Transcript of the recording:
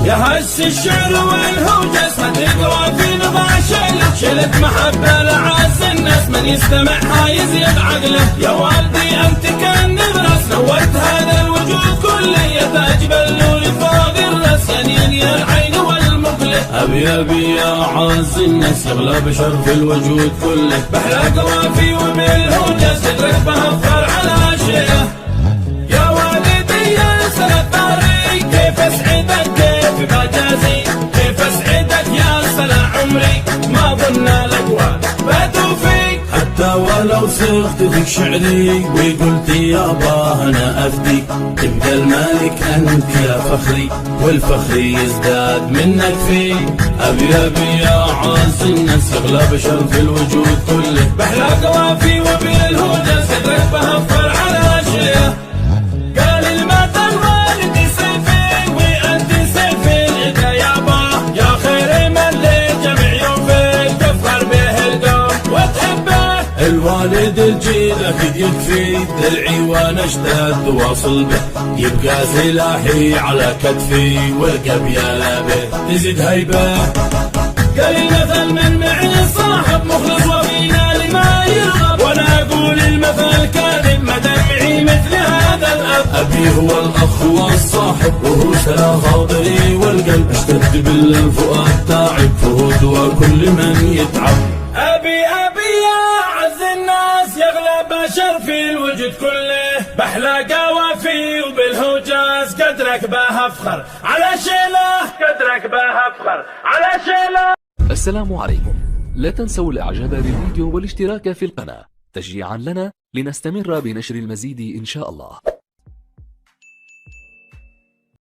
يا هس الشعر والهوجس ما تقوى في نضع شلت محبة لعز الناس، من يستمع حيزيد عقله. يا والدي أنت كان نبرس، نورت هذا الوجود كله، يا تاج بلول فوق الرأس، يا نيل يا العين والمقله. أبي يا أعز الناس، يغلى بشر في الوجود كله، بحلى قوافي وبالهوجس يدرك بهفر على شيله. يا والدي يا سنة طاري، كيف اسعدك كيف بجازي، كيف اسعدك يا سنة عمري، ما ظن الاقوال باتوا فيك. حتى ولو صرت فيك شعري وقلت يابا انا افديك، تبقى المالك انت يا فخري، والفخر يزداد منك فيه. ابي يا عز الناس، يغلى بشر في الوجود كله، بحلى قوافي وبالهوجس يدرك بهفر على شيله. قال المثل والدي سيفي وانت سيفي العدا يابا، يا خير من لجميع يوم فيك تفخر به القوم وتحبه. الوالد الجيل اكيد يكفي درعي وانا اشتد واصل به، يبقى سلاحي على كتفي والقبيله به تزيد هيبه. قال المثل من معي صاحب مخلص وفينا لما يرغب، وانا اقول المثل كاذب ما دمعي مثل هذا الاب. ابي هو الاخ والصاحب وهو سلا خاطري والقلب، اشتد بالفؤاد تعب فهو دوا كل من يتعب. ابي يا اعز الناس، يغلى بشر في الوجود كله، بحلى قوافي وبالهوجاز قدرك بها افخر على شيله، قدرك بها افخر على شيله. السلام عليكم. لا تنسوا الاعجاب بالفيديو والاشتراك في القناة تشجيعا لنا لنستمر بنشر المزيد إن شاء الله.